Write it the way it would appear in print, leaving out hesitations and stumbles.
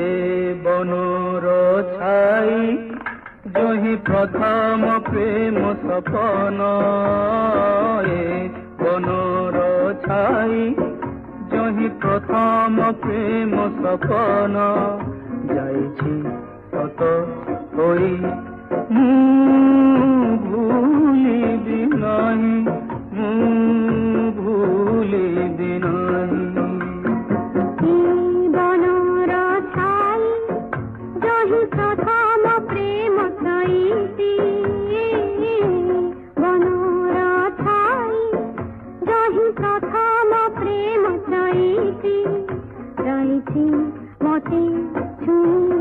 এ বনর ছাই জহি প্রথম প্রেম সপন, এ বনর ছাই জহি প্রথম প্রেম সপন, যাইছি কত হই ভুলিবি নাহি, ভুলিবি নাহি। প্রথম প্রেম সইতি, বনর ছাই জহি প্রথম প্রেম সইতি, যাইছি মতে ছুঁই